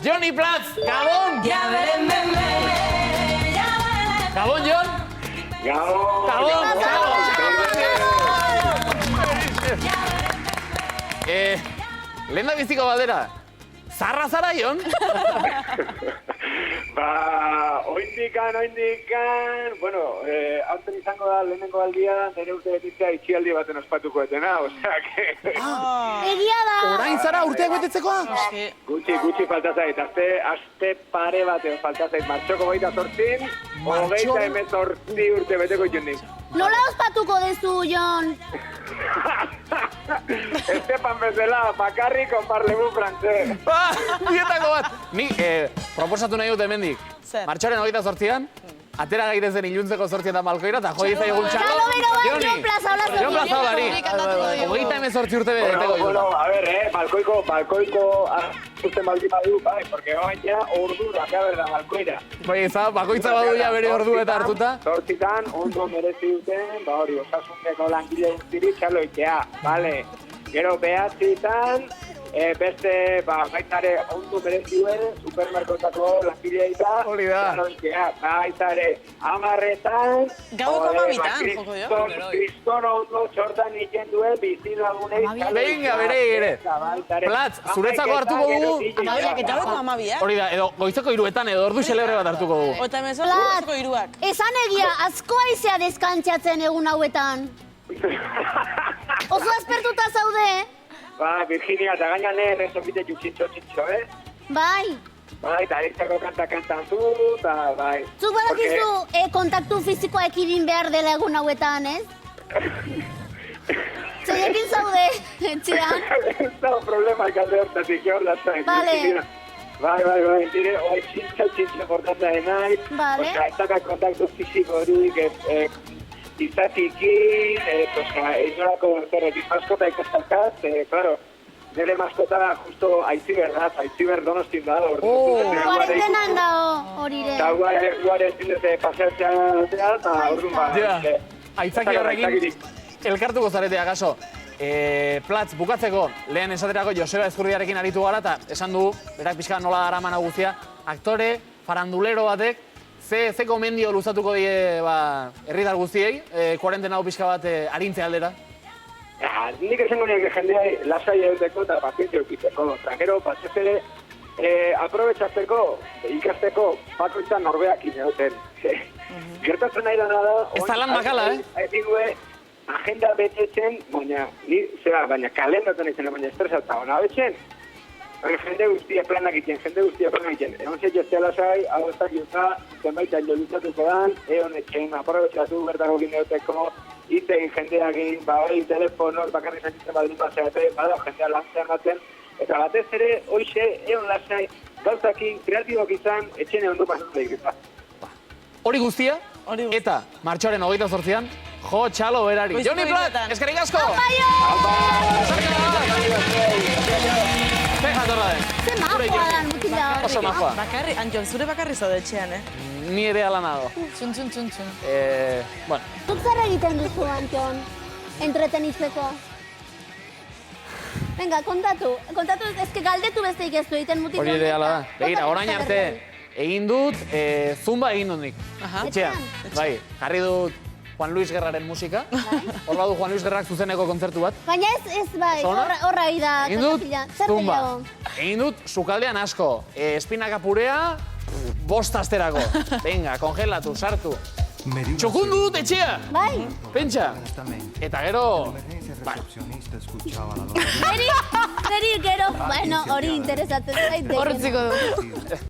Joni Platz, Gabon! Gabon, Jon? Gabon! Lehen da biziko badera, zarra zara, Jon? Oindikan, bueno, hauten izango da lehenengo aldia, nire urte betitzea itxialdi baten ospatuko etena, osea, que... Egia da! Orain zara urteak betetzekoa? Gutxi falta zait, aste pare batean falta zait, martxoko 28, 28 urte beteko itxundik. Nola ospatuko dezu, Jon? Estepan bezala, bakarrik konparlebu frantze. Dietako bat! Ni proposatu nahi dut hemendik. Martxoaren 28an, atera gaitezen iluntzeko 8etan balkoira, eta joi zaigun txalo. Jon Plaza, hola Jon Plaza holari. 28 urte beteko Bueno, a ver, balkoiko azten baldin badu, bai, porque oain ja ordu raka berda balkoira. Bai, bakoitza badu ja bere ordu eta hartuta. 8etan ondo merezi duten, hori, osasuneko langile guztiri txalo itea, bale. Gero 9etan, beste, baitare ondo merezi duen, supermerkotako langilea eta hori da. Baitare, 10etan, Gaueko 12etan, joko jo. Kriston ondo txortan iken duen bizilagunei. Venga, bere ere. Platz, zuretzako hartuko dugu. Amabiak eta gaueko 12. Hori da, edo goizeko 3etan edo ordu xelebre bat hartuko dugu. Ota emezor, goizeko 3ak. Esan egia, asko aizea deskantzatzen egun hauetan. Oso aspertuta zaude, Virginia, eta gainane, rezopite txintxo, Bai. Bai, eta eritzako kanta-kantatu, eta bai. Zuk badakizu kontaktu fizikoa ekidin behar dela egun hauetan, ez? Zeiekin zaude, etxean? Ez da problema ikalde hortatik, hor da zain. Vale. Bai, dire, hori txintxo portata denaiz. Vale. Oska, ez daka kontaktu fiziko horik, izatikin, izorako zerretik maskota ikastakaz, claro, nire maskota justo Aitziber da, Aitziber Donostin da. Kuarentenan dao horire. Eta guare zindete paseatzea eta orduan ba. Aitzaki horrekin, elkartuko zaretea, gaso. Platz, bukatzeko, lehen esaterako Joseba Ezkurdiarekin aritu gara, eta esan du, berak pixka nola daraman guztia, aktore, farandulero batek, ze komendio luzatuko die herritar guztiei, kuarentena hau pixka bat arintze aldera? Nik esango niak jendea lasai egiteko eta pazientzia eukiteko. Gero, batez ere, aprobetxatzeko, ikasteko, bakoitzan norbeak ineoten. Gertatzen nahi dana da... Ez da lan makala, agenda betetzen, baina kalendatzen izan, baina estresat eta hona betxen. Jende guztia planak egiten. Egon zei joztea lasai, hau ez dakiuta, zenbaitan joluzatuko dan, egon etxen, aprobetxatu, bertako gineoteko, iten jendeakin, telefonor, bakarri zantitzen baldin bazeate, jendea lantzean batzen, eta batez ere, hoxe, egon lasai, gauzakin, kreatibok izan, etxene ondo pasatzen egita. Hori guztia, eta martxoaren 28an, jo txalo berari. Joni Platz, eskerrik asko! Ze jatorra den. Ze majoa dan, mutila hori. Oso majoa. Bakarri, Antion, zure bakarri zaude etxean, Ni ere ala nago. Txun. Bueno. Zuk zer egiten duzu, Antion, entretenitzeko? Venga, kontatu, ezke galdetu besteik ez du egiten mutila. Hori ere ala da. Begira, orain arte, egin dut, zumba egin dut nik. Etxean, bai, jarri dut Juan Luis Guerraren musika. Hor badu Juan Luis Guerrak zuzeneko kontzertu bat. Baina ez bai, horra da. Egin dut zumba. Egin dut sukaldean asko. Espinaka purea, 5 asterako. Venga, kongelatu, sartu. Txokundu dut etxea! Bai? Pentsa. Eta gero... Neri gero, bueno, hori interesatzen zaite. Horretziko du.